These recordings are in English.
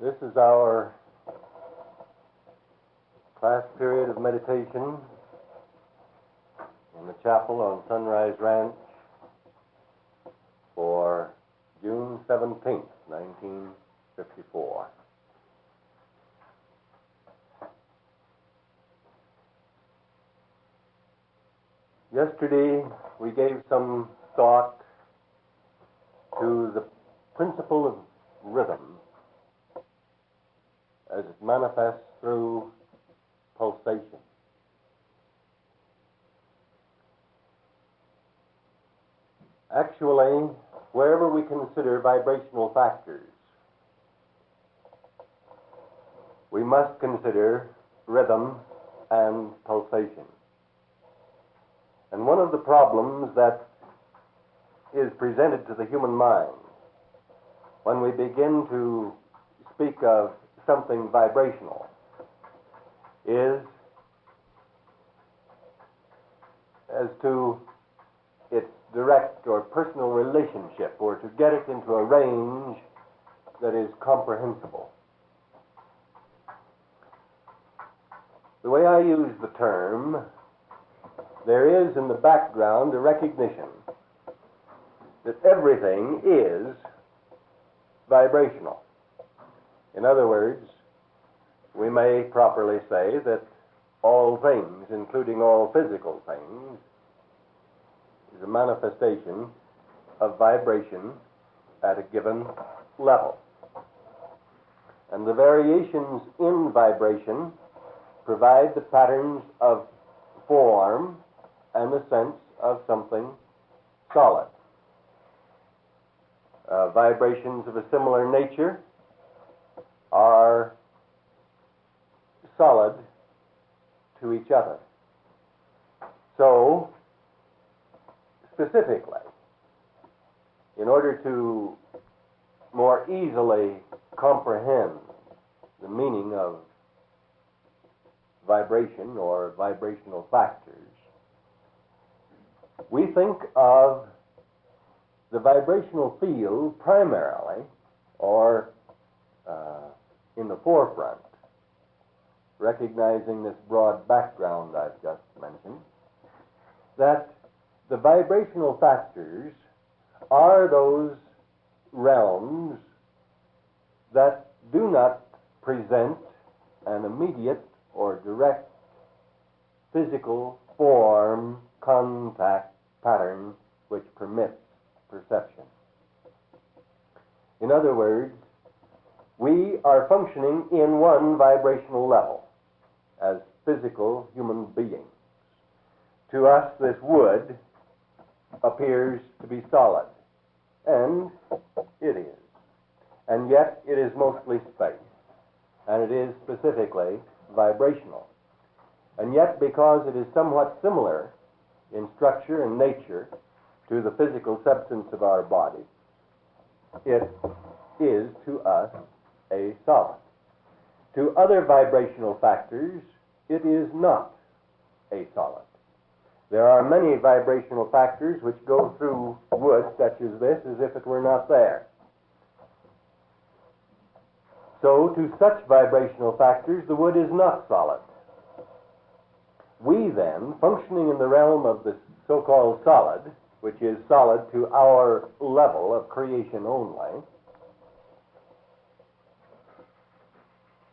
This is our class period of meditation in the chapel on Sunrise Ranch for June 17th, 1954. Yesterday, we gave some thought to the principle of rhythm as it manifests through pulsation. Actually, wherever we consider vibrational factors, we must consider rhythm and pulsation. And one of the problems that is presented to the human mind when we begin to speak of something vibrational is as to its direct or personal relationship, or to get it into a range that is comprehensible. The way I use the term, there is in the background a recognition that everything is vibrational. In other words, we may properly say that all things, including all physical things, is a manifestation of vibration at a given level. And the variations in vibration provide the patterns of form and the sense of something solid. Vibrations of a similar nature are solid to each other. So, specifically, in order to more easily comprehend the meaning of vibration or vibrational factors, we think of the vibrational field primarily, or in the forefront, recognizing this broad background I've just mentioned, that the vibrational factors are those realms that do not present an immediate or direct physical form, contact pattern which permits perception. In other words, we are functioning in one vibrational level as physical human beings. To us, this wood appears to be solid, and it is. And yet, it is mostly space, and it is specifically vibrational. And yet, because it is somewhat similar in structure and nature to the physical substance of our body, it is to us a solid. To other vibrational factors, it is not a solid. There are many vibrational factors which go through wood such as this as if it were not there. So, to such vibrational factors, the wood is not solid. We then, functioning in the realm of the so-called solid, which is solid to our level of creation only,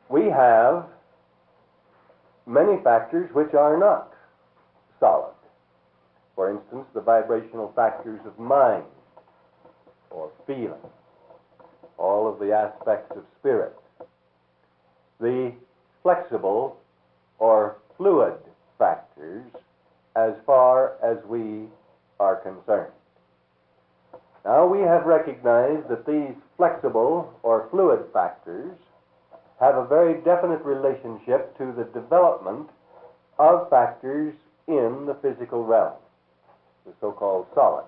we have many factors which are not solid. For instance, the vibrational factors of mind or feeling, all of the aspects of spirit, the flexible or fluid factors as far as we are concerned. Now, we have recognized that these flexible or fluid factors have a very definite relationship to the development of factors in the physical realm, the so-called solids.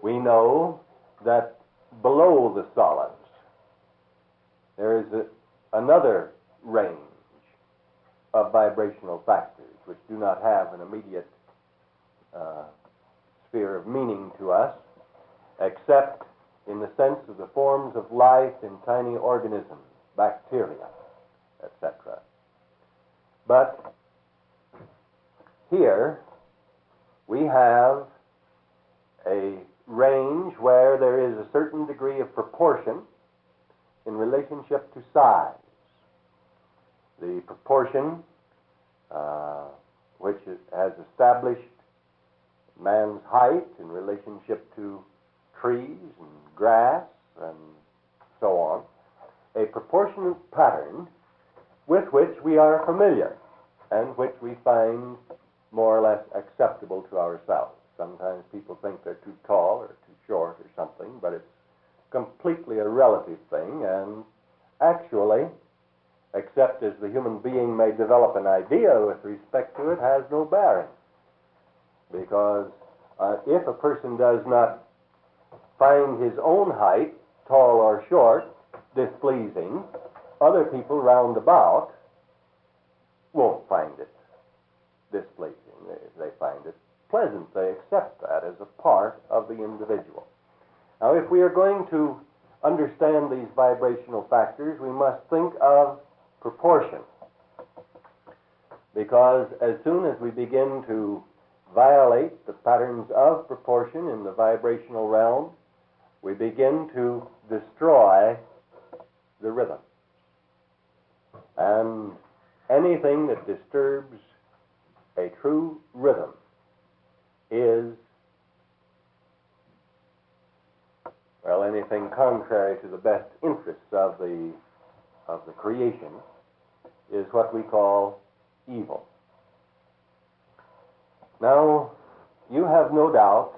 We know that below the solids there is another range of vibrational factors which do not have an immediate sphere of meaning to us, except in the sense of the forms of life in tiny organisms, bacteria, etc. But here we have a range where there is a certain degree of proportion in relationship to size. The proportion which has established man's height in relationship to trees and grass and so on, a proportionate pattern with which we are familiar and which we find more or less acceptable to ourselves. Sometimes people think they're too tall or too short or something, but it's completely a relative thing, and actually, except as the human being may develop an idea with respect to it, has no bearing. Because if a person does not find his own height, tall or short, displeasing, other people round about won't find it displeasing. If they find it pleasant, they accept that as a part of the individual. Now, if we are going to understand these vibrational factors, we must think of proportion. Because as soon as we begin to violate the patterns of proportion in the vibrational realm, we begin to destroy the rhythm. And anything that disturbs a true rhythm is, well, anything contrary to the best interests of the creation is what we call evil. Now, you have no doubt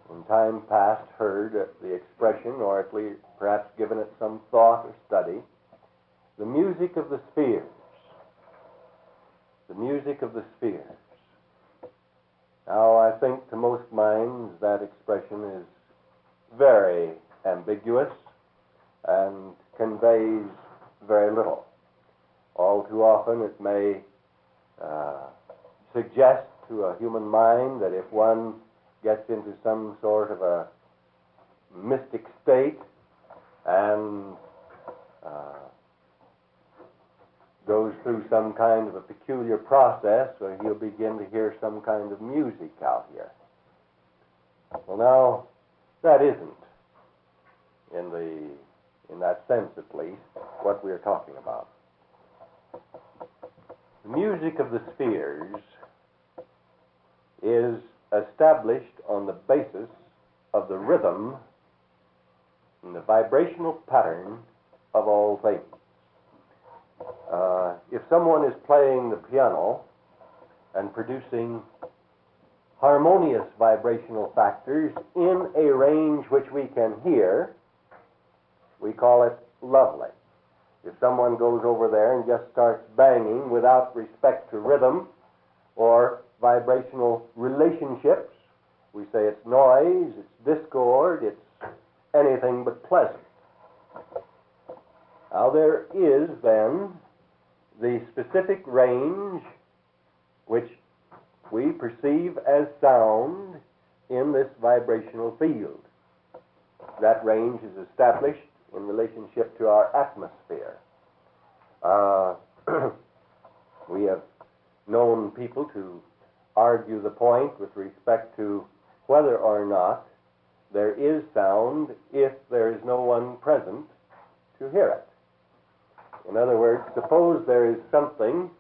in time past heard the expression, or at least perhaps given it some thought or study, the music of the spheres. The music of the spheres. Now, I think to most minds that expression is very ambiguous and conveys very little. All too often it may suggest to a human mind that if one gets into some sort of a mystic state and goes through some kind of a peculiar process, or he'll begin to hear some kind of music out here. Well, now, that isn't, in that sense at least, what we're talking about. The music of the spheres is established on the basis of the rhythm and the vibrational pattern of all things. If someone is playing the piano and producing harmonious vibrational factors in a range which we can hear, we call it lovely. If someone goes over there and just starts banging without respect to rhythm or vibrational relationships, we say it's noise, it's discord, it's anything but pleasant. Now, there is then the specific range which we perceive as sound in this vibrational field. That range is established in relationship to our atmosphere. We have known people to argue the point with respect to whether or not there is sound if there is no one present to hear it. In other words, suppose there is something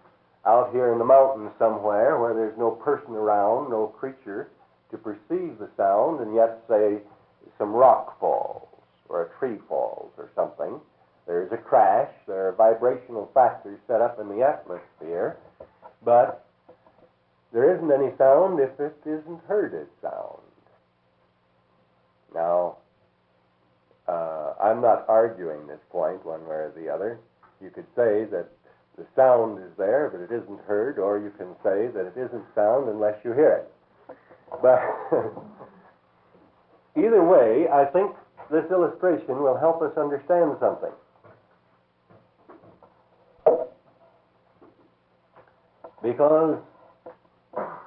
out here in the mountains somewhere where there's no person around, no creature to perceive the sound, and yet, say, some rock falls or a tree falls or something. There's a crash, there are vibrational factors set up in the atmosphere, but there isn't any sound if it isn't heard as sound. Now, I'm not arguing this point one way or the other. You could say that the sound is there, but it isn't heard, or you can say that it isn't sound unless you hear it. But either way, I think this illustration will help us understand something. Because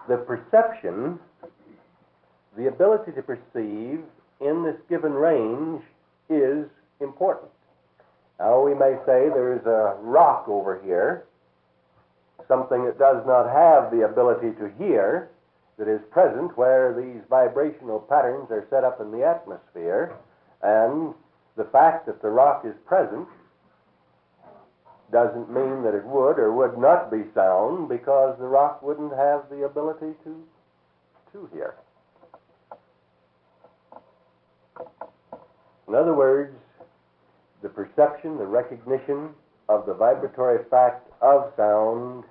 the perception, the ability to perceive, in this given range is important. Now, we may say there's a rock over here, something that does not have the ability to hear, that is present where these vibrational patterns are set up in the atmosphere, and the fact that the rock is present doesn't mean that it would or would not be sound, because the rock wouldn't have the ability to hear. In other words, the perception, the recognition of the vibratory fact of sound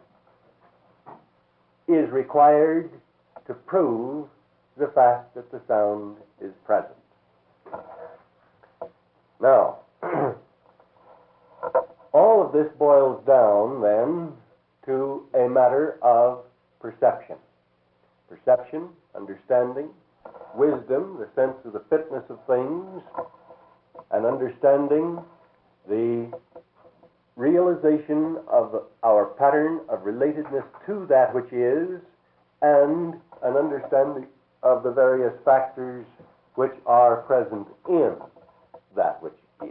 is required to prove the fact that the sound is present. Now, all of this boils down then to a matter of perception. Perception, understanding, wisdom, the sense of the fitness of things, and understanding the realization of our pattern of relatedness to that which is, and an understanding of the various factors which are present in that which is.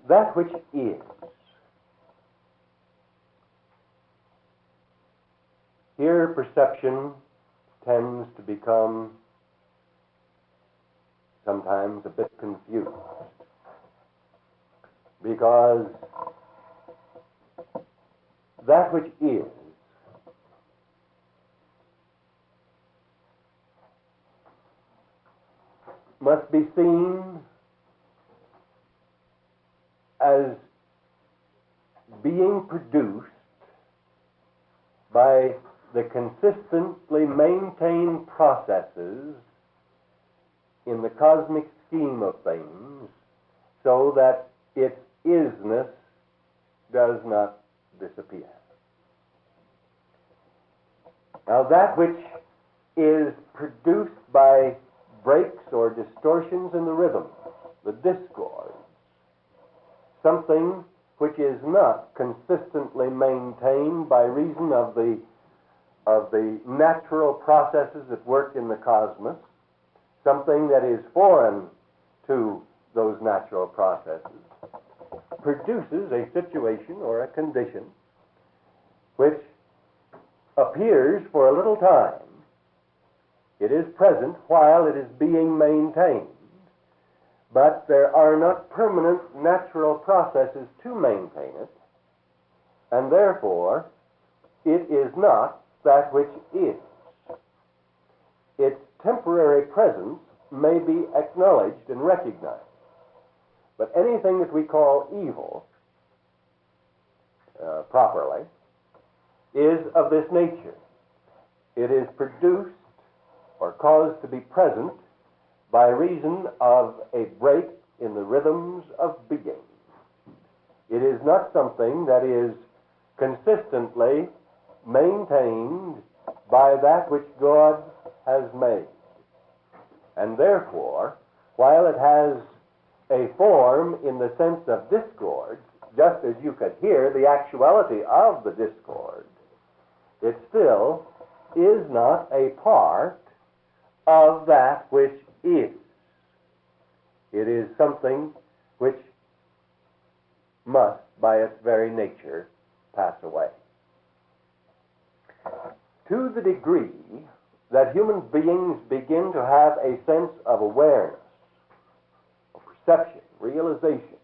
That which is. Here, perception tends to become sometimes a bit confused, because that which is must be seen as being produced by the consistently maintained processes in the cosmic scheme of things, so that its isness does not disappear. Now, that which is produced by breaks or distortions in the rhythm, the discords, something which is not consistently maintained by reason of the natural processes that work in the cosmos, something that is foreign to those natural processes, produces a situation or a condition which appears for a little time. It is present while it is being maintained, but there are not permanent natural processes to maintain it, and therefore it is not that which is. Its temporary presence may be acknowledged and recognized, but anything that we call evil, properly, is of this nature. It is produced or caused to be present by reason of a break in the rhythms of being. It is not something that is consistently maintained by that which God has made. And therefore, while it has a form in the sense of discord, just as you could hear the actuality of the discord, it still is not a part of that which is. It is something which must, by its very nature, pass away. To the degree that human beings begin to have a sense of awareness, of perception, realization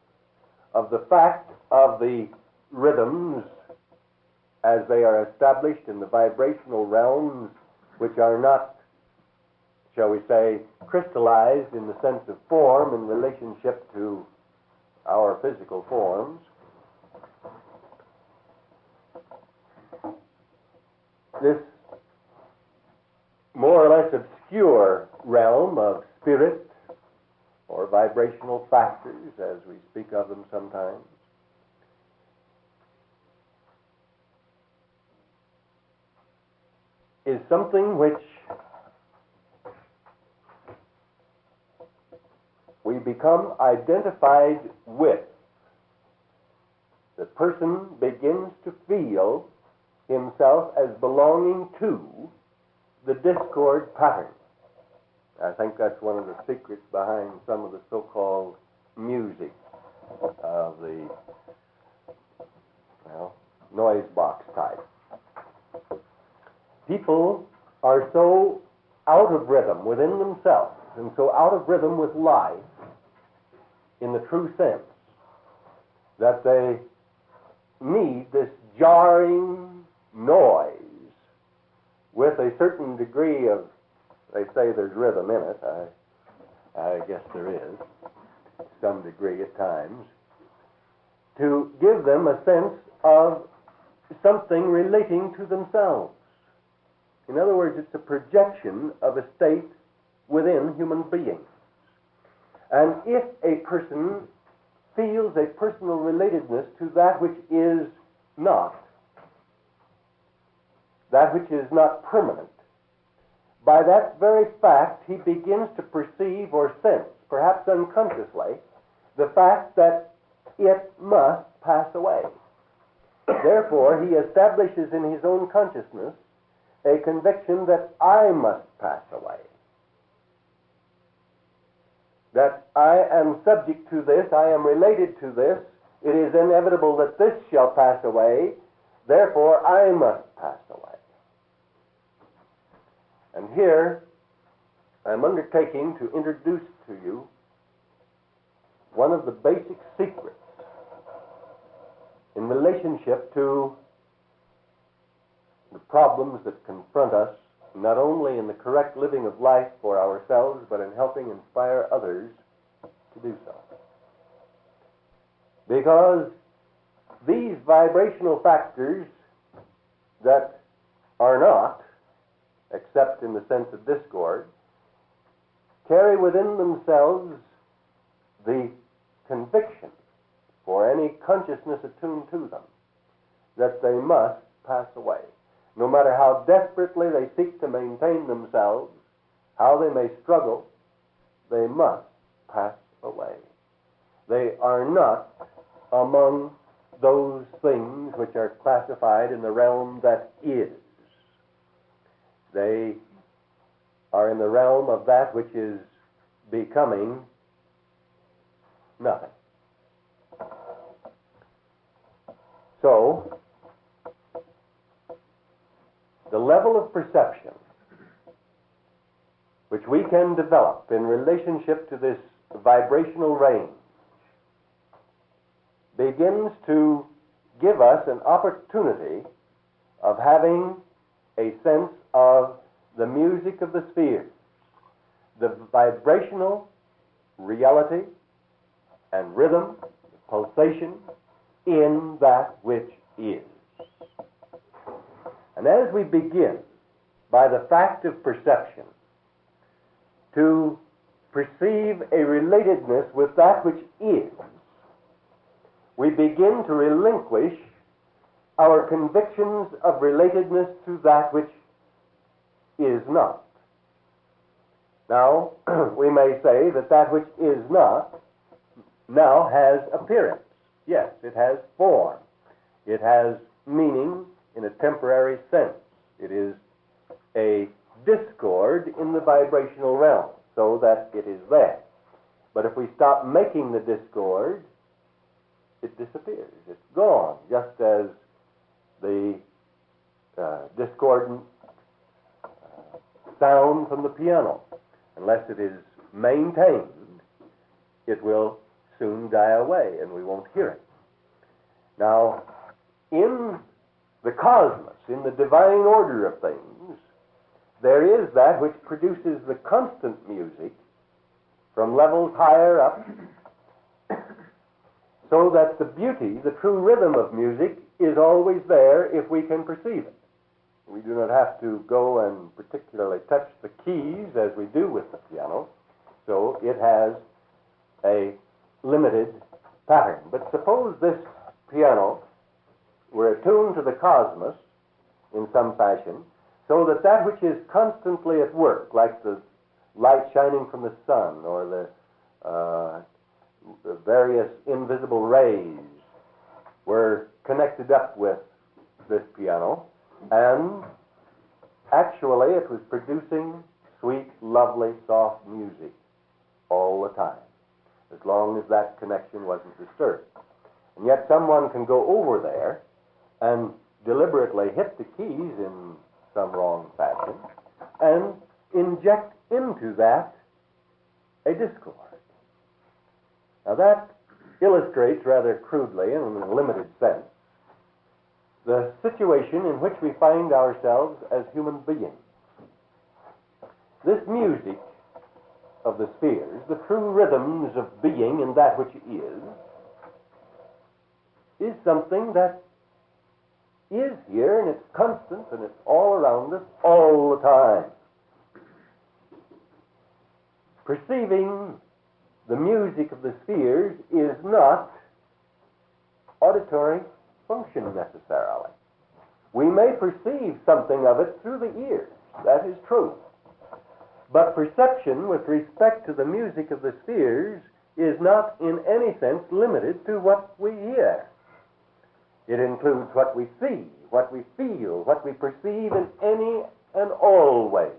of the fact of the rhythms as they are established in the vibrational realms, which are not, shall we say, crystallized in the sense of form in relationship to our physical forms, this more or less obscure realm of spirit or vibrational factors, as we speak of them sometimes, is something which we become identified with. The person begins to feel himself as belonging to the discord pattern. I think that's one of the secrets behind some of the so-called music of the, noise box type. People are so out of rhythm within themselves and so out of rhythm with life in the true sense that they need this jarring noise with a certain degree of, they say there's rhythm in it. I guess there is, to some degree at times, to give them a sense of something relating to themselves. In other words, it's a projection of a state within human beings. And if a person feels a personal relatedness to that which is not permanent, by that very fact he begins to perceive or sense, perhaps unconsciously, the fact that it must pass away. Therefore, he establishes in his own consciousness a conviction that I must pass away, that I am subject to this, I am related to this, it is inevitable that this shall pass away, therefore I must pass away. And here I'm undertaking to introduce to you one of the basic secrets in relationship to the problems that confront us, not only in the correct living of life for ourselves, but in helping inspire others to do so. Because these vibrational factors that are not, except in the sense of discord, carry within themselves the conviction for any consciousness attuned to them that they must pass away. No matter how desperately they seek to maintain themselves, how they may struggle, they must pass away. They are not among those things which are classified in the realm that is. They are in the realm of that which is becoming nothing. So, the level of perception which we can develop in relationship to this vibrational range begins to give us an opportunity of having a sense of the music of the spheres, the vibrational reality and rhythm, pulsation in that which is. And as we begin, by the fact of perception, to perceive a relatedness with that which is, we begin to relinquish our convictions of relatedness to that which is not. Now, we may say that that which is not now has appearance. Yes, it has form. It has meaning in a temporary sense. It is a discord in the vibrational realm, so that it is there. But if we stop making the discord, it disappears. It's gone, just as the discordant sound from the piano. Unless it is maintained, it will soon die away and we won't hear it. Now, in the cosmos, in the divine order of things, there is that which produces the constant music from levels higher up, so that the beauty, the true rhythm of music is always there if we can perceive it. We do not have to go and particularly touch the keys as we do with the piano, so it has a limited pattern. But suppose this piano were attuned to the cosmos in some fashion, so that that which is constantly at work, like the light shining from the sun or the various invisible rays, were connected up with this piano, and Actually, it was producing sweet, lovely, soft music all the time, as long as that connection wasn't disturbed. And yet someone can go over there and deliberately hit the keys in some wrong fashion and inject into that a discord. Now that illustrates rather crudely and in a limited sense the situation in which we find ourselves as human beings. This music of the spheres, the true rhythms of being in that which is something that is here, and it's constant, and it's all around us all the time. Perceiving the music of the spheres is not auditory function necessarily. We may perceive something of it through the ears, that is true. But perception with respect to the music of the spheres is not in any sense limited to what we hear. It includes what we see, what we feel, what we perceive in any and all ways.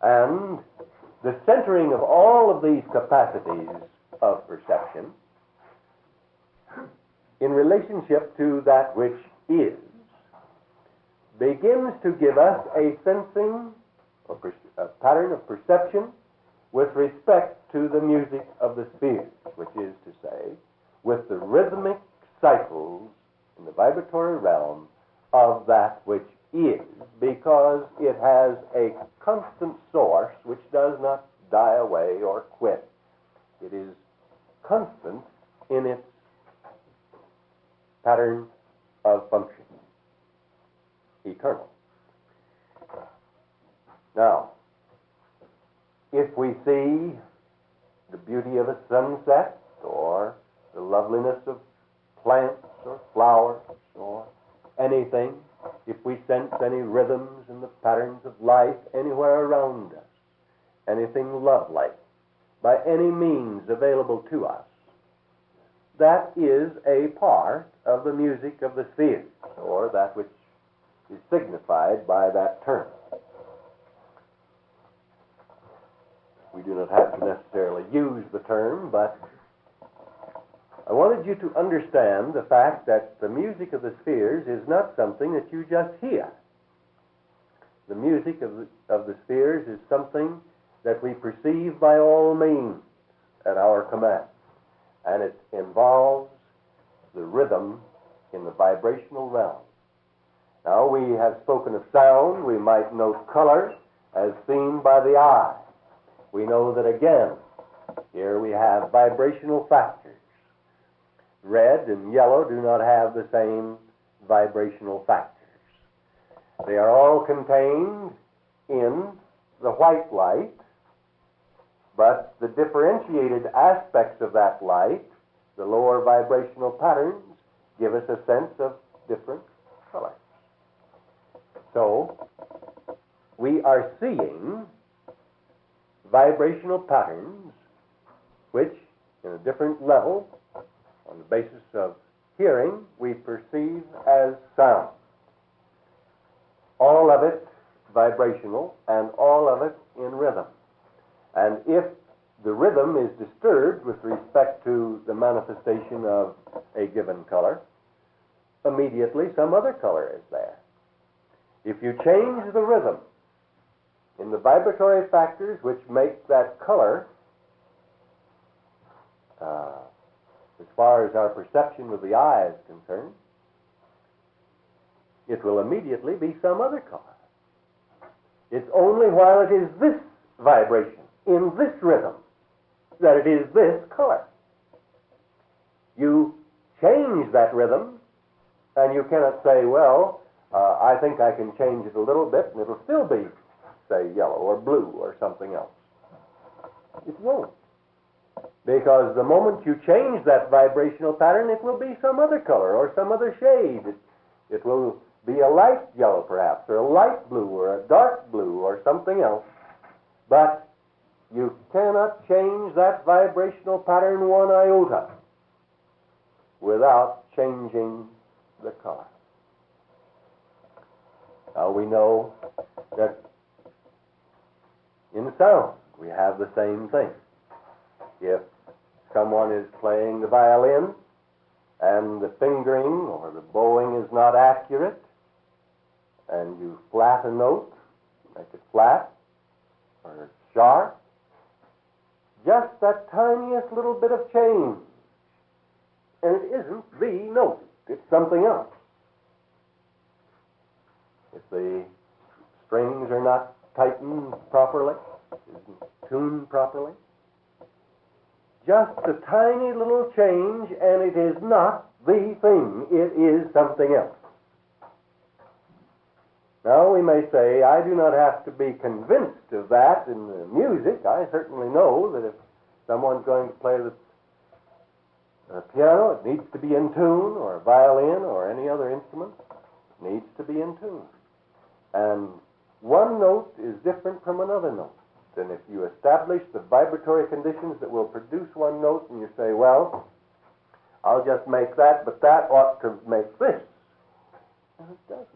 And the centering of all of these capacities of perception in relationship to that which is begins to give us a sensing, a pattern of perception with respect to the music of the spheres, which is to say, with the rhythmic cycles in the vibratory realm of that which is, because it has a constant source which does not die away or quit. It is constant in its pattern of function, eternal. Now, if we see the beauty of a sunset, or the loveliness of plants or flowers or anything, if we sense any rhythms in the patterns of life anywhere around us, anything lovely, by any means available to us, that is a part of the music of the spheres, or that which is signified by that term. We do not have to necessarily use the term, but I wanted you to understand the fact that the music of the spheres is not something that you just hear. The music of the spheres is something that we perceive by all means at our command. And it involves the rhythm in the vibrational realm. Now, we have spoken of sound. We might note color as seen by the eye. We know that, again, here we have vibrational factors. Red and yellow do not have the same vibrational factors. They are all contained in the white light, but the differentiated aspects of that light, the lower vibrational patterns, give us a sense of different colors. So, we are seeing vibrational patterns which, in a different level, on the basis of hearing, we perceive as sound. All of it vibrational, and all of it in rhythm. And if the rhythm is disturbed with respect to the manifestation of a given color, immediately some other color is there. If you change the rhythm in the vibratory factors which make that color, as far as our perception with the eye is concerned, it will immediately be some other color. It's only while it is this vibration, in this rhythm, that it is this color. You change that rhythm, and you cannot say, well, I think I can change it a little bit, and it'll still be, say, yellow or blue or something else. It won't. Because the moment you change that vibrational pattern, it will be some other color or some other shade. It will be a light yellow, perhaps, or a light blue, or a dark blue, or something else. But you cannot change that vibrational pattern one iota without changing the color. We know that in sound we have the same thing. If someone is playing the violin and the fingering or the bowing is not accurate, and you flat a note, make it flat or sharp, just that tiniest little bit of change, and it isn't the note, it's something else. If the strings are not tightened properly, isn't tuned properly, just a tiny little change, and it is not the thing, it is something else. Now we may say, I do not have to be convinced of that in the music. I certainly know that if someone's going to play the piano, it needs to be in tune, or a violin, or any other instrument, it needs to be in tune. And one note is different from another note. And if you establish the vibratory conditions that will produce one note, and you say, well, I'll just make that, but that ought to make this. And it doesn't.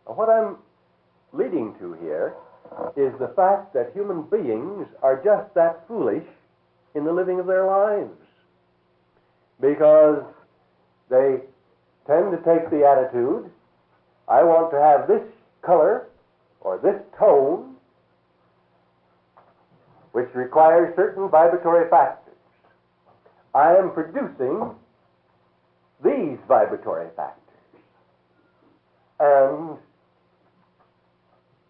Now, what I'm leading to here is the fact that human beings are just that foolish in the living of their lives, because they tend to take the attitude, I want to have this color or this tone, which requires certain vibratory factors. I am producing these vibratory factors, and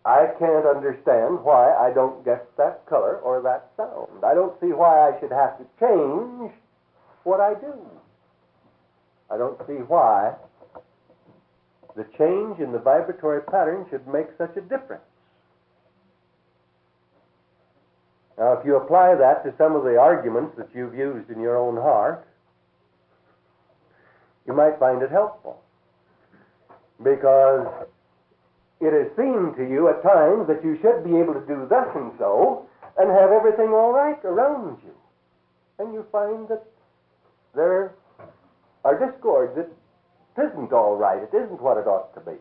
I can't understand why I don't get that color or that sound. I don't see why I should have to change what I do. I don't see why the change in the vibratory pattern should make such a difference. Now, if you apply that to some of the arguments that you've used in your own heart, you might find it helpful. Because it has seemed to you at times that you should be able to do thus and so, and have everything all right around you. And you find that there are discords. It isn't all right. It isn't what it ought to be.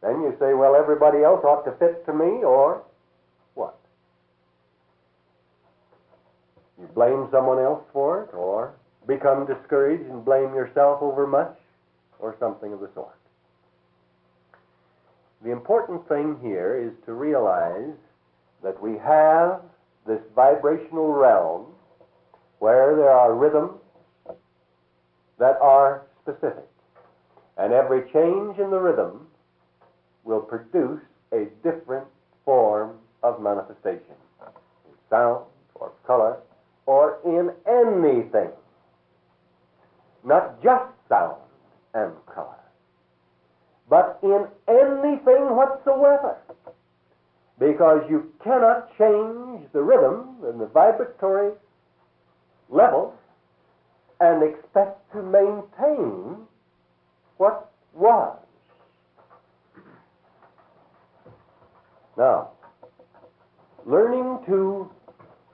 Then you say, well, everybody else ought to fit to me, or what? You blame someone else for it, or become discouraged and blame yourself over much, or something of the sort. The important thing here is to realize that we have this vibrational realm where there are rhythms that are specific. And every change in the rhythm will produce a different form of manifestation in sound or color or in anything. Not just sound and color, but in anything whatsoever. Because you cannot change the rhythm and the vibratory level and expect to maintain what was. Now, learning to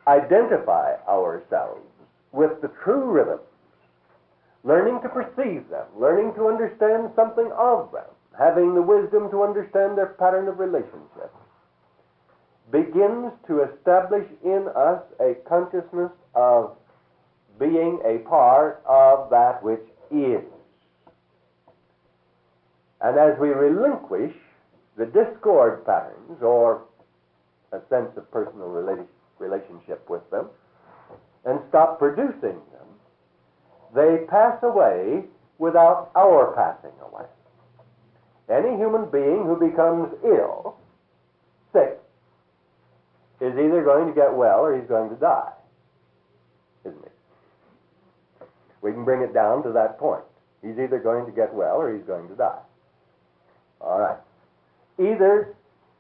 identify ourselves with the true rhythms, learning to perceive them, learning to understand something of them, having the wisdom to understand their pattern of relationship, begins to establish in us a consciousness of being a part of that which is. And as we relinquish the discord patterns, or a sense of personal relationship with them, and stop producing them, they pass away without our passing away. Any human being who becomes ill, sick, is either going to get well or he's going to die, isn't he? We can bring it down to that point. He's either going to get well or he's going to die. All right. Either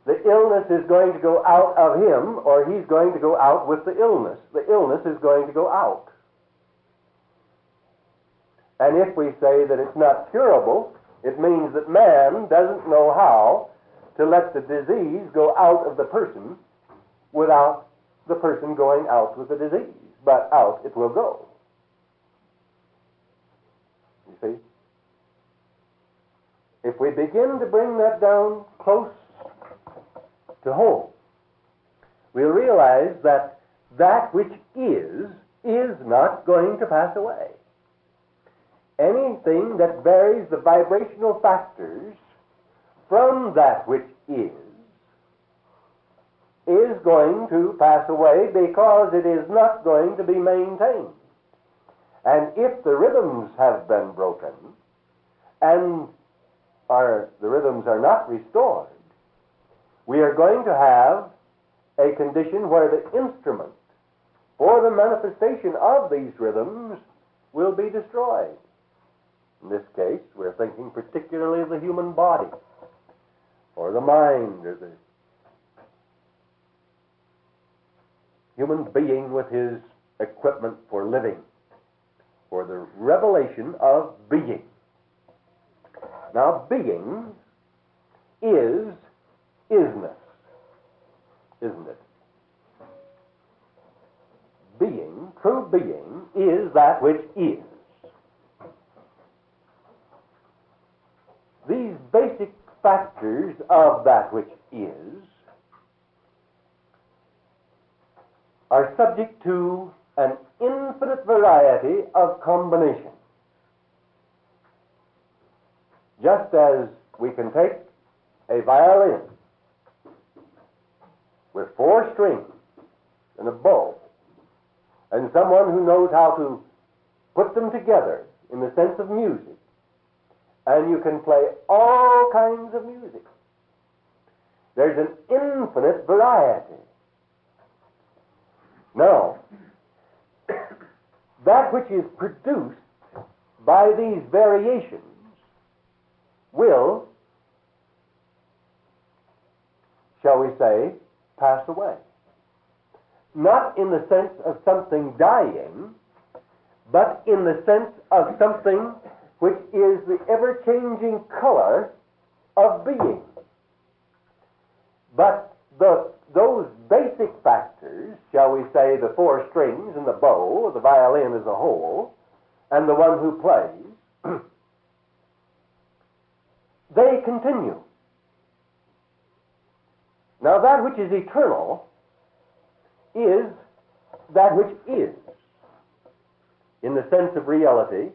the illness is going to go out of him or he's going to go out with the illness. The illness is going to go out. And if we say that it's not curable, it means that man doesn't know how to let the disease go out of the person without the person going out with the disease. But out it will go. You see? if we begin to bring that down close to home, we'll realize that that which is not going to pass away. Anything that varies the vibrational factors from that which is going to pass away, because it is not going to be maintained. And if the rhythms have been broken and the rhythms are not restored, we are going to have a condition where the instrument for the manifestation of these rhythms will be destroyed. In this case, we're thinking particularly of the human body, or the mind, or the human being with his equipment for living, for the revelation of being. Now, being is isness, isn't it? Being, true being, is that which is. These basic factors of that which is are subject to an infinite variety of combinations. Just as we can take a violin with 4 strings and a bow, and someone who knows how to put them together in the sense of music, and you can play all kinds of music. There's an infinite variety. Now, that which is produced by these variations will, shall we say, pass away. Not in the sense of something dying, but in the sense of something which is the ever-changing color of being. But those basic factors, shall we say the 4 strings and the bow, the violin as a whole, and the one who plays, they continue. Now that which is eternal is that which is, in the sense of reality,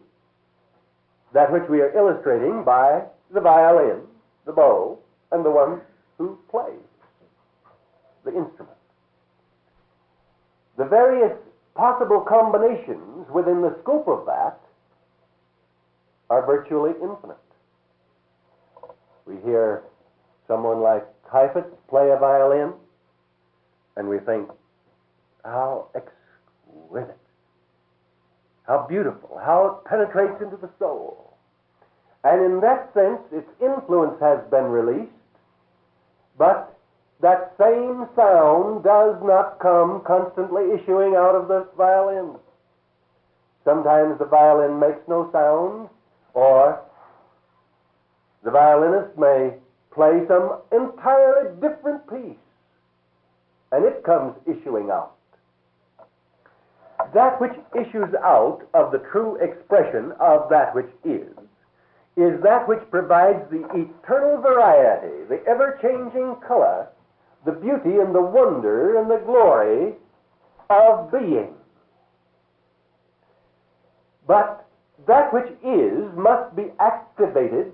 that which we are illustrating by the violin, the bow, and the one who plays the instrument. The various possible combinations within the scope of that are virtually infinite. We hear someone like Heifetz play a violin, and we think, how exquisite, how beautiful, how it penetrates into the soul. And in that sense, its influence has been released, but that same sound does not come constantly issuing out of the violin. Sometimes the violin makes no sound, or the violinist may play some entirely different piece, and it comes issuing out. That which issues out of the true expression of that which is that which provides the eternal variety, the ever-changing color, the beauty and the wonder and the glory of being. But that which is must be activated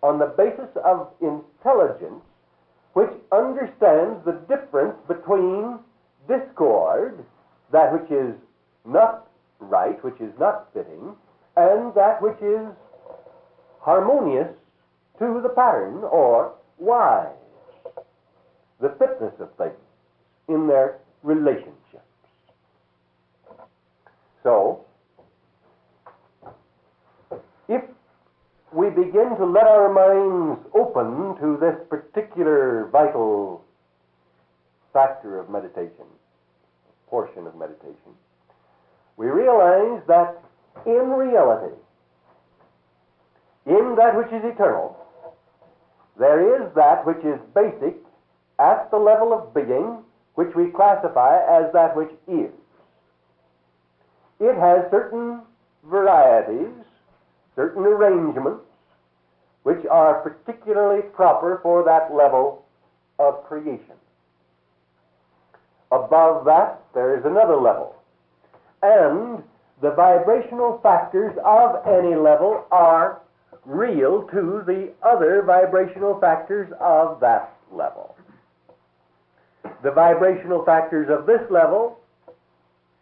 on the basis of intelligence which understands the difference between discord, that which is not right, which is not fitting, and that which is harmonious to the pattern, or wise, the fitness of things in their relationships. So, if we begin to let our minds open to this particular vital factor of meditation, portion of meditation, we realize that in reality, in that which is eternal, there is that which is basic at the level of being, which we classify as that which is. It has certain varieties, certain arrangements, which are particularly proper for that level of creation. Above that, there is another level. And the vibrational factors of any level are real to the other vibrational factors of that level. The vibrational factors of this level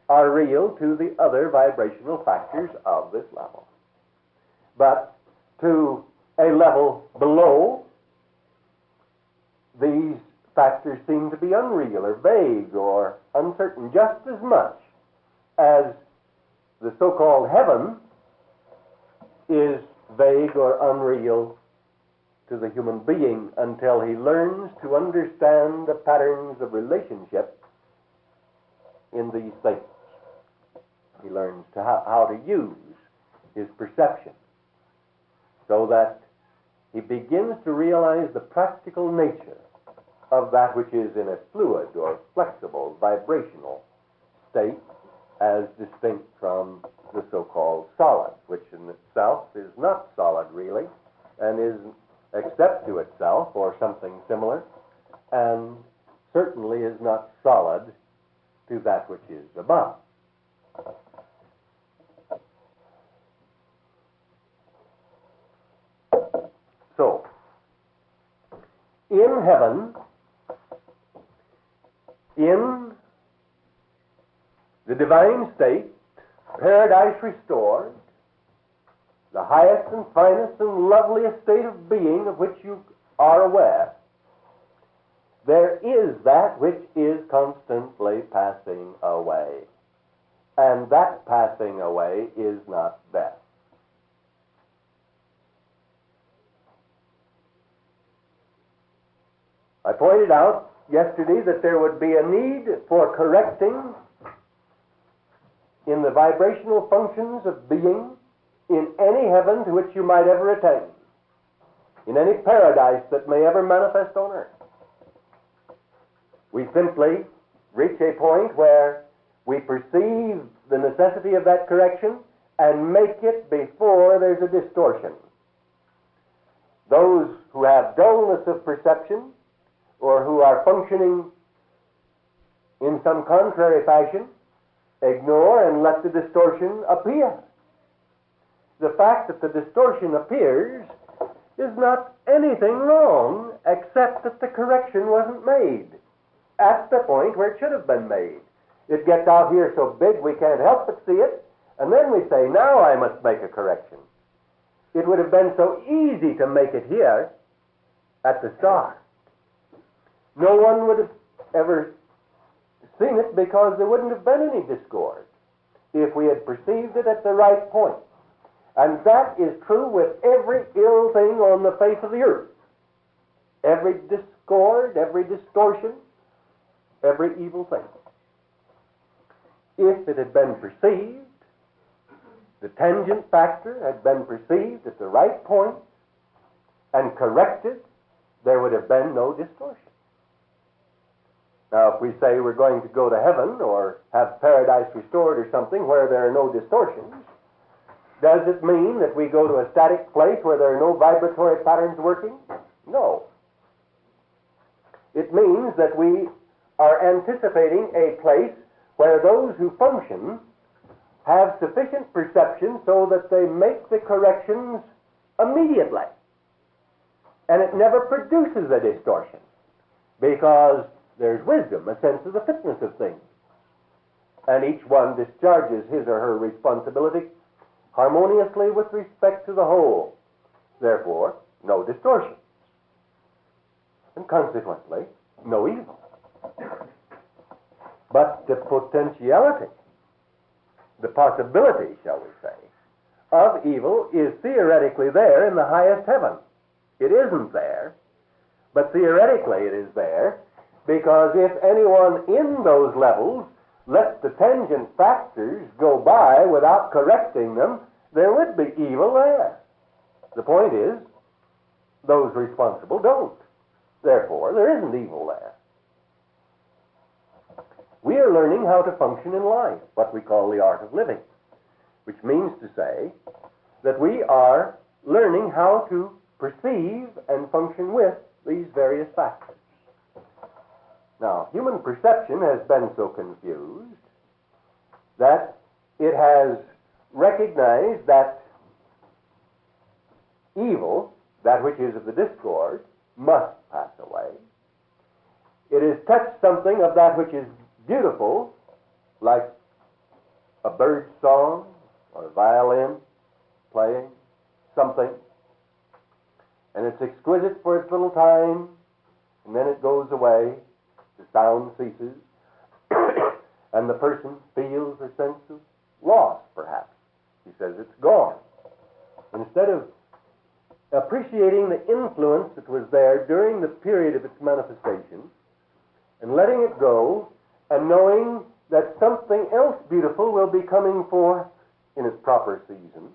are real to the other vibrational factors of this level. But to a level below, these factors seem to be unreal or vague or uncertain, just as much as the so-called heaven is vague or unreal to the human being until he learns to understand the patterns of relationship in these things. He learns how to use his perception so that he begins to realize the practical nature of that which is in a fluid or flexible vibrational state as distinct from the so-called solid, which in itself is not solid really, and is except to itself or something similar, and certainly is not solid to that which is above. So, in heaven, in the divine state, paradise restored, the highest and finest and loveliest state of being of which you are aware, there is that which is constantly passing away. And that passing away is not death. I pointed out yesterday that there would be a need for correcting in the vibrational functions of being in any heaven to which you might ever attain, in any paradise that may ever manifest on earth. We simply reach a point where we perceive the necessity of that correction and make it before there's a distortion. Those who have dullness of perception or who are functioning in some contrary fashion ignore and let the distortion appear. The fact that the distortion appears is not anything wrong except that the correction wasn't made at the point where it should have been made. It gets out here so big we can't help but see it, and then we say, now I must make a correction. It would have been so easy to make it here at the start. No one would have ever seen it because there wouldn't have been any discord if we had perceived it at the right point. And that is true with every ill thing on the face of the earth. Every discord, every distortion, every evil thing. If it had been perceived, the tangent factor had been perceived at the right point and corrected, there would have been no distortion. Now, if we say we're going to go to heaven or have paradise restored or something where there are no distortions, does it mean that we go to a static place where there are no vibratory patterns working? No. It means that we are anticipating a place where those who function have sufficient perception so that they make the corrections immediately. And it never produces a distortion because there's wisdom, a sense of the fitness of things. And each one discharges his or her responsibility harmoniously with respect to the whole. Therefore, no distortion. And consequently, no evil. But the potentiality, the possibility, shall we say, of evil is theoretically there in the highest heaven. It isn't there, but theoretically it is there, because if anyone in those levels let the tangent factors go by without correcting them, there would be evil there. The point is, those responsible don't. Therefore, there isn't evil there. We are learning how to function in life, what we call the art of living, which means to say that we are learning how to perceive and function with these various factors. Now, human perception has been so confused that it has recognized that evil, that which is of the discord, must pass away. It has touched something of that which is beautiful, like a bird's song or a violin playing something, and it's exquisite for its little time, and then it goes away, the sound ceases, and the person feels a sense of loss, perhaps. He says it's gone. Instead of appreciating the influence that was there during the period of its manifestation, and letting it go, and knowing that something else beautiful will be coming forth in its proper season,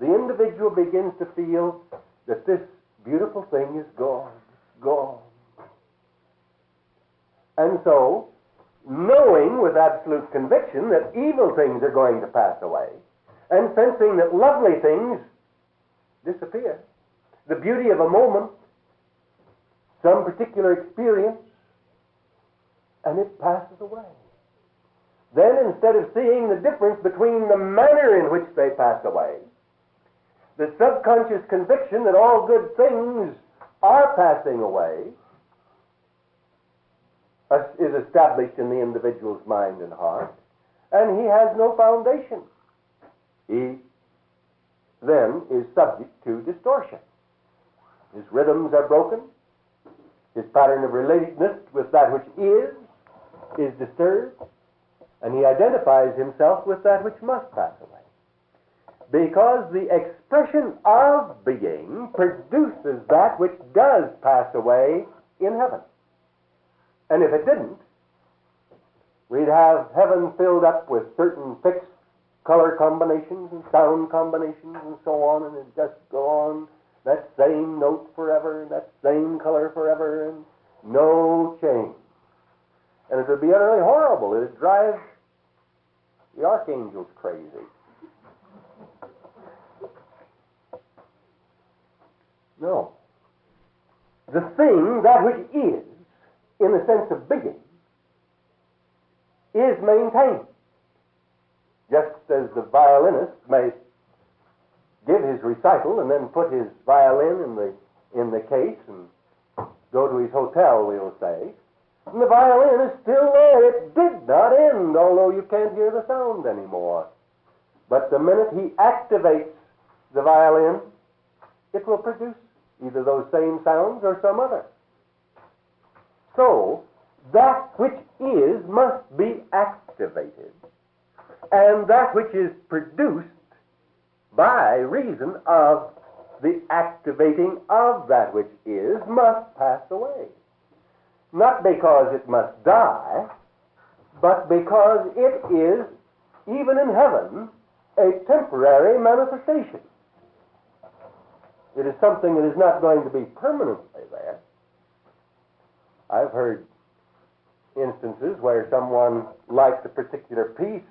the individual begins to feel that this beautiful thing is gone, gone. And so, knowing with absolute conviction that evil things are going to pass away, and sensing that lovely things disappear, the beauty of a moment, some particular experience, and it passes away. Then, instead of seeing the difference between the manner in which they pass away, the subconscious conviction that all good things are passing away is established in the individual's mind and heart, and he has no foundation. He then is subject to distortion. His rhythms are broken. His pattern of relatedness with that which is disturbed, and he identifies himself with that which must pass away. Because the expression of being produces that which does pass away in heaven. And if it didn't, we'd have heaven filled up with certain fixed color combinations and sound combinations and so on, and it'd just go on that same note forever, and that same color forever, and no change. And it would be utterly horrible. It would drive the archangels crazy. No. The thing, that which is, in the sense of being, is maintained. Just as the violinist may give his recital and then put his violin in the case and go to his hotel, we'll say, and the violin is still there. It did not end, although you can't hear the sound anymore. But the minute he activates the violin, it will produce either those same sounds or some other. So, that which is must be activated. And that which is produced by reason of the activating of that which is must pass away. Not because it must die, but because it is, even in heaven, a temporary manifestation. It is something that is not going to be permanently there. I've heard instances where someone liked a particular piece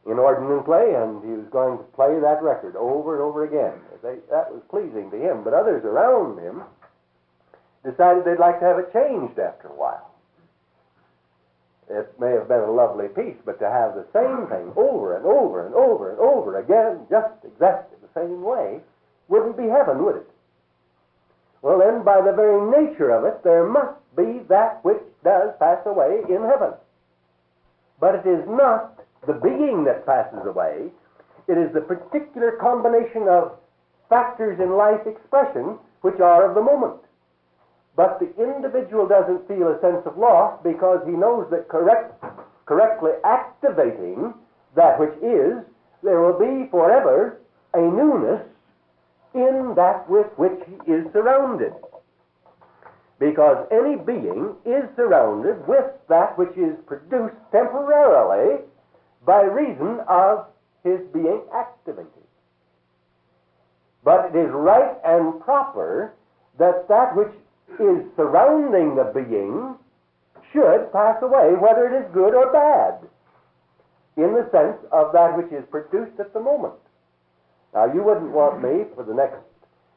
in organ play, and he was going to play that record over and over again. That was pleasing to him, but others around him decided they'd like to have it changed after a while. It may have been a lovely piece, but to have the same thing over and over and over and over again, just exactly the same way, wouldn't be heaven, would it? Well, then, by the very nature of it, there must be that which does pass away in heaven. But it is not the being that passes away. It is the particular combination of factors in life expression which are of the moment. But the individual doesn't feel a sense of loss because he knows that correctly activating that which is, there will be forever a newness in that with which he is surrounded. Because any being is surrounded with that which is produced temporarily by reason of his being activated. But it is right and proper that that which is surrounding the being should pass away, whether it is good or bad, in the sense of that which is produced at the moment. Now, you wouldn't want me, for the next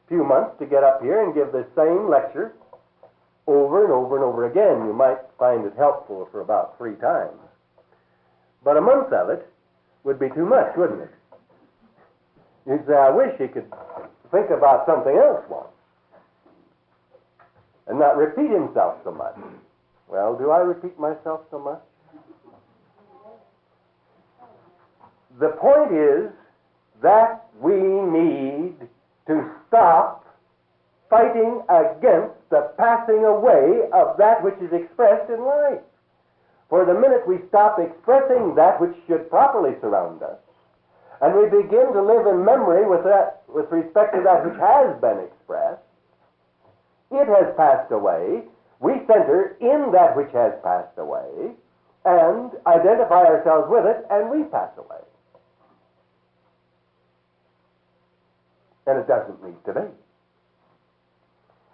few months to get up here and give the same lecture over and over and over again. You might find it helpful for about 3 times. But a month of it would be too much, wouldn't it? You'd say, I wish he could think about something else once and not repeat himself so much. Well, do I repeat myself so much? The point is that we need to stop fighting against the passing away of that which is expressed in life. For the minute we stop expressing that which should properly surround us, and we begin to live in memory with respect to that which has been expressed, it has passed away. We center in that which has passed away and identify ourselves with it, and we pass away. And it doesn't need to be.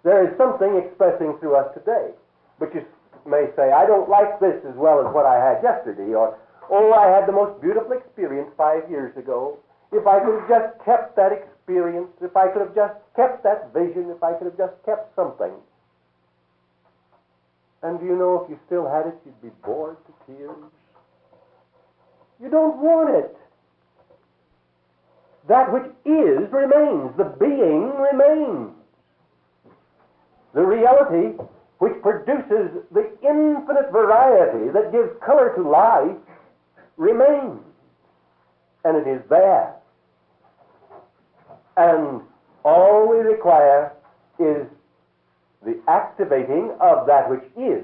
There is something expressing through us today, but you may say, I don't like this as well as what I had yesterday, or, oh, I had the most beautiful experience 5 years ago. If I could have just kept that experience, if I could have just kept that vision, if I could have just kept something. And do you know, if you still had it, you'd be bored to tears. You don't want it. That which is remains. The being remains. The reality which produces the infinite variety that gives color to life remains. And it is there. And all we require is the activating of that which is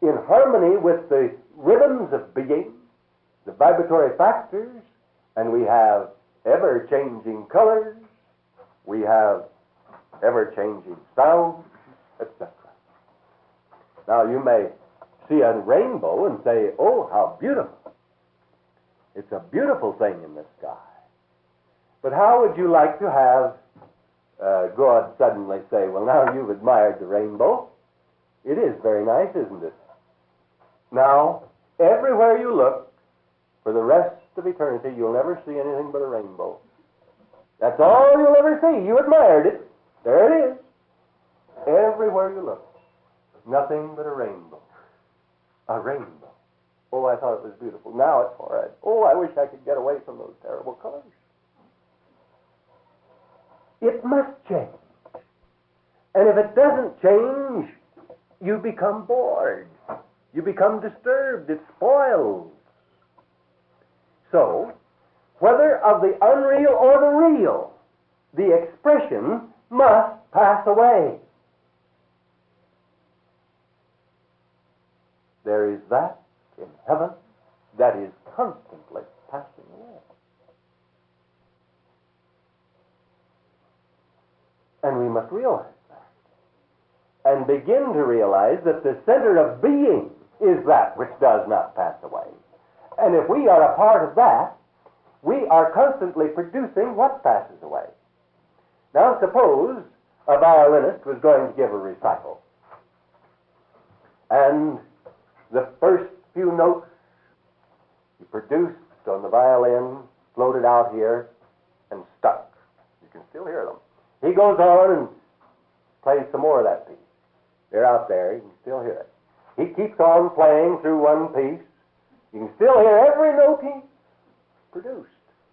in harmony with the rhythms of being, the vibratory factors, and we have ever-changing colors, we have ever-changing sounds, etc. Now you may see a rainbow and say, oh, how beautiful. It's a beautiful thing in the sky. But how would you like to have God suddenly say, well, now you've admired the rainbow. It is very nice, isn't it? Now, everywhere you look, for the rest of eternity, you'll never see anything but a rainbow. That's all you'll ever see. You admired it. There it is. Everywhere you look, nothing but a rainbow. A rainbow. Oh, I thought it was beautiful. Now it's horrid. Oh, I wish I could get away from those terrible colors. It must change. And if it doesn't change, you become bored. You become disturbed. It spoils. So, whether of the unreal or the real, the expression must pass away. There is that in heaven that is constantly passing away. And we must realize that. And begin to realize that the center of being is that which does not pass away. And if we are a part of that, we are constantly producing what passes away. Now suppose a violinist was going to give a recital. And the first few notes he produced on the violin floated out here and stuck. You can still hear them. He goes on and plays some more of that piece. They're out there. You can still hear it. He keeps on playing through one piece. You can still hear every note he produced.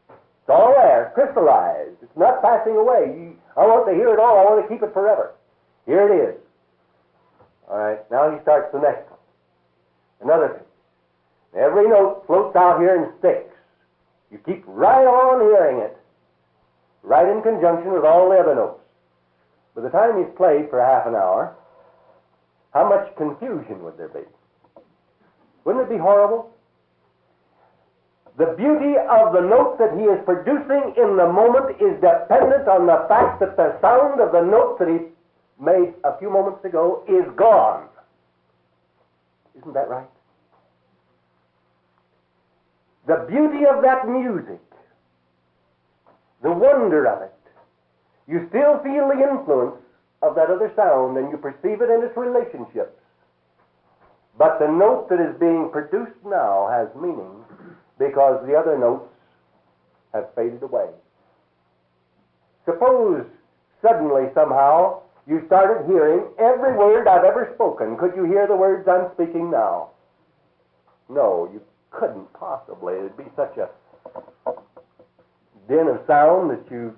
It's all there, crystallized. It's not passing away. I want to hear it all. I want to keep it forever. Here it is. All right, now he starts the next one. Another piece. Every note floats out here and sticks. You keep right on hearing it, right in conjunction with all the other notes. By the time he's played for half an hour, how much confusion would there be? Wouldn't it be horrible? The beauty of the note that he is producing in the moment is dependent on the fact that the sound of the note that he made a few moments ago is gone. Isn't that right? The beauty of that music, the wonder of it, you still feel the influence of that other sound and you perceive it in its relationships. But the note that is being produced now has meaning because the other notes have faded away. Suppose suddenly somehow you started hearing every word I've ever spoken. Could you hear the words I'm speaking now? No, you couldn't possibly. It'd be such a din of sound that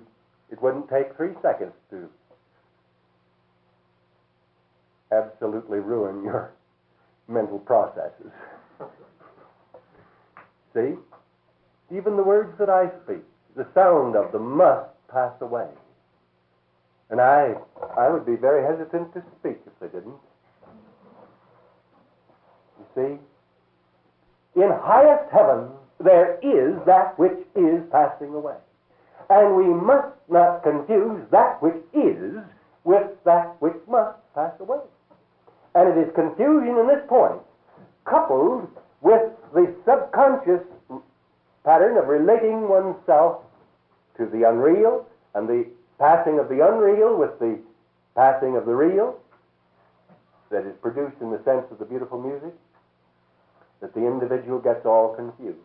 it wouldn't take 3 seconds to absolutely ruin your mental processes. See? Even the words that I speak, the sound of them must pass away. And I would be very hesitant to speak if they didn't. You see? In highest heaven, there is that which is passing away. And we must not confuse that which is with that which must pass away. And it is confusion in this point, coupled with the subconscious pattern of relating oneself to the unreal, and the passing of the unreal with the passing of the real, that is produced in the sense of the beautiful music, that the individual gets all confused.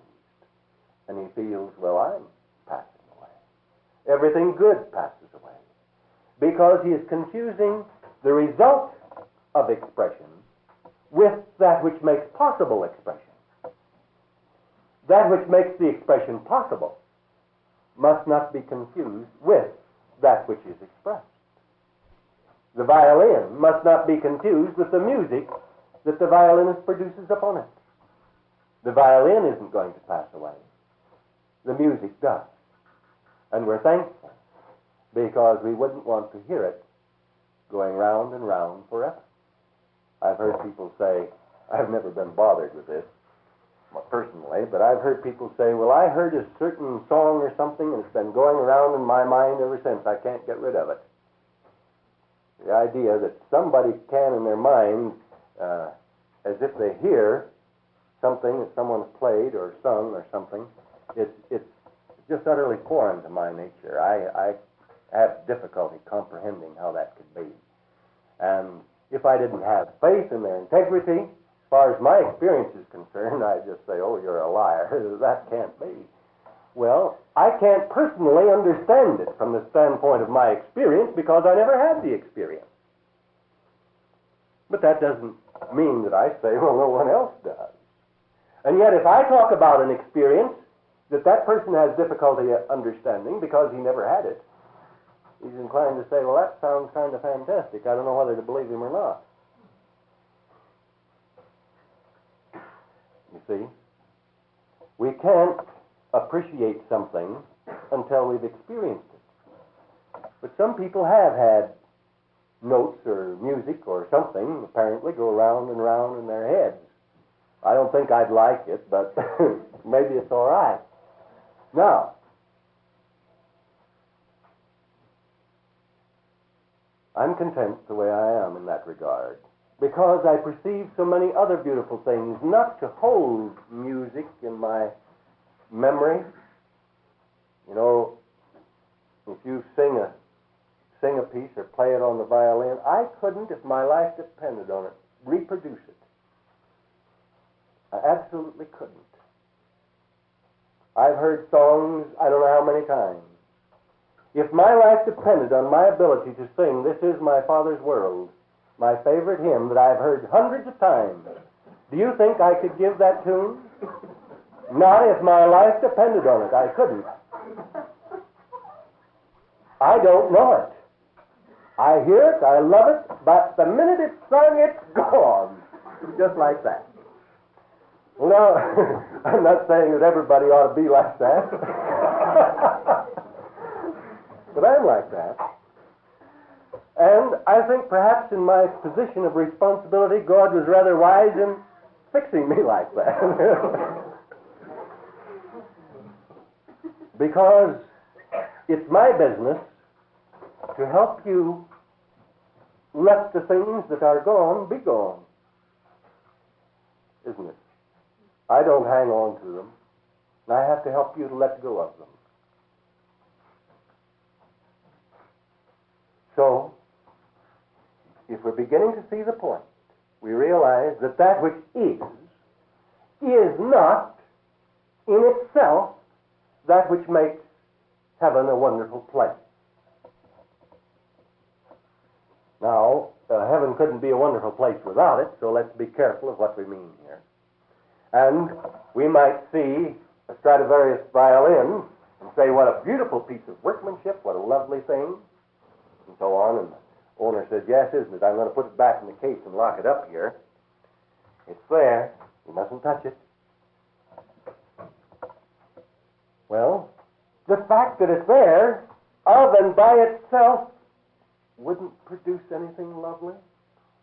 And he feels, well, I'm passing away. Everything good passes away. Because he is confusing the result of expression with that which makes possible expression. That which makes the expression possible must not be confused with that which is expressed. The violin must not be confused with the music that the violinist produces upon it. The violin isn't going to pass away. The music does. And we're thankful, because we wouldn't want to hear it going round and round forever. I've heard people say, I've never been bothered with this personally, but I've heard people say, well, I heard a certain song or something and it's been going around in my mind ever since. I can't get rid of it. The idea that somebody can in their mind, as if they hear something that someone's played or sung or something, it's just utterly foreign to my nature. I have difficulty comprehending how that could be. And if I didn't have faith in their integrity, as far as my experience is concerned, I'd just say, oh, you're a liar. That can't be. Well, I can't personally understand it from the standpoint of my experience because I never had the experience. But that doesn't mean that I say, well, no one else does. And yet if I talk about an experience that person has difficulty understanding because he never had it, he's inclined to say, well, that sounds kind of fantastic. I don't know whether to believe him or not. You see, we can't appreciate something until we've experienced it. But some people have had notes or music or something apparently go round and round in their heads. I don't think I'd like it, but maybe it's all right. Now, I'm content the way I am in that regard, because I perceive so many other beautiful things, not to hold music in my memory. You know, if you sing a piece or play it on the violin, I couldn't, if my life depended on it, reproduce it. I absolutely couldn't. I've heard songs I don't know how many times. If my life depended on my ability to sing "This Is My Father's World," my favorite hymn that I've heard hundreds of times, do you think I could give that tune? Not if my life depended on it. I couldn't. I don't know it. I hear it, I love it, but the minute it's sung, it's gone. Just like that. Well, now, I'm not saying that everybody ought to be like that. But I'm like that. And I think perhaps in my position of responsibility, God was rather wise in fixing me like that. Because it's my business to help you let the things that are gone be gone. Isn't it? I don't hang on to them. And I have to help you to let go of them. So, if we're beginning to see the point, we realize that that which is not in itself that which makes heaven a wonderful place. Now, heaven couldn't be a wonderful place without it, so let's be careful of what we mean here. And we might see a Stradivarius violin and say, what a beautiful piece of workmanship, what a lovely thing, and so on. And the owner says, yes, isn't it? I'm going to put it back in the case and lock it up here. It's there. You mustn't touch it. Well, the fact that it's there, of and by itself, wouldn't produce anything lovely.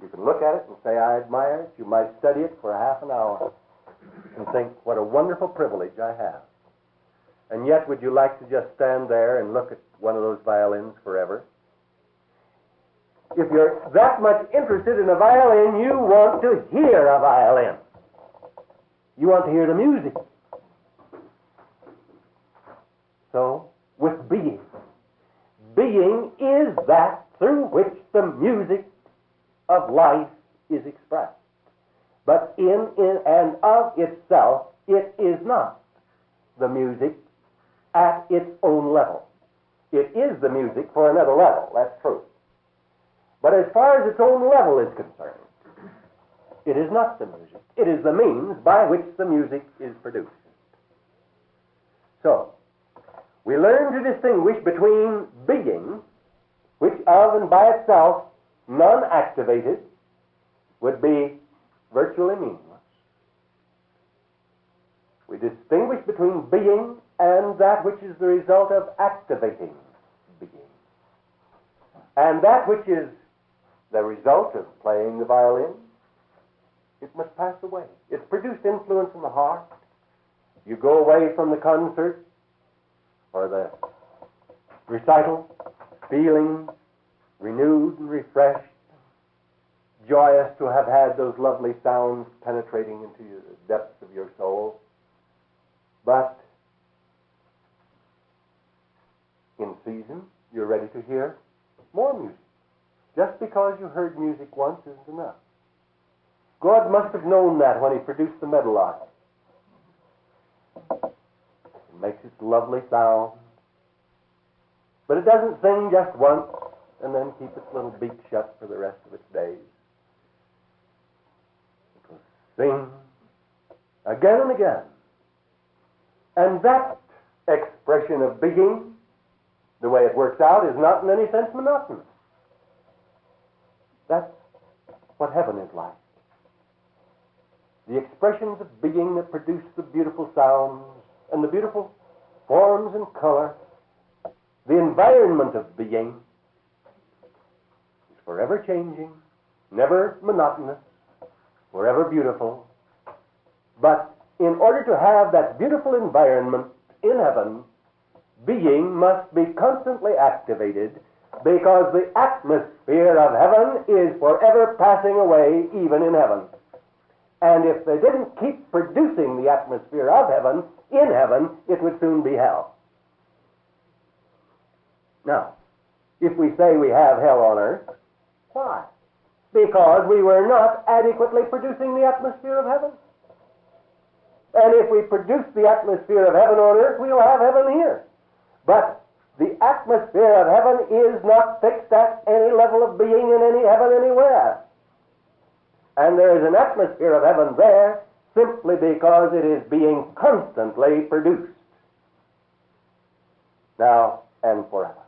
You can look at it and say, I admire it. You might study it for half an hour and think, what a wonderful privilege I have. And yet, would you like to just stand there and look at one of those violins forever? If you're that much interested in a violin, you want to hear a violin. You want to hear the music. So, with being. Being is that through which the music of life is expressed. But in and of itself, it is not the music at its own level. It is the music for another level, that's true. But as far as its own level is concerned, it is not the music. It is the means by which the music is produced. So, we learn to distinguish between being, which of and by itself, non-activated, would be virtually meaningless. We distinguish between being and that which is the result of activating being. And that which is the result of playing the violin, it must pass away. It's produced influence in the heart. You go away from the concert or the recital feeling renewed and refreshed, joyous to have had those lovely sounds penetrating into the depths of your soul. But in season, you're ready to hear more music. Just because you heard music once isn't enough. God must have known that when he produced the meadowlark. It makes its lovely sound. But it doesn't sing just once and then keep its little beak shut for the rest of its days. It will sing again and again. And that expression of being, the way it works out, is not in any sense monotonous. That's what heaven is like. The expressions of being that produce the beautiful sounds and the beautiful forms and color, the environment of being is forever changing, never monotonous, forever beautiful. But in order to have that beautiful environment in heaven, being must be constantly activated, because the atmosphere of heaven is forever passing away even in heaven. And if they didn't keep producing the atmosphere of heaven, in heaven, it would soon be hell. Now, if we say we have hell on earth, why? Because we were not adequately producing the atmosphere of heaven. And if we produce the atmosphere of heaven on earth, we'll have heaven here. But the atmosphere of heaven is not fixed at any level of being in any heaven anywhere. And there is an atmosphere of heaven there simply because it is being constantly produced. Now and forever.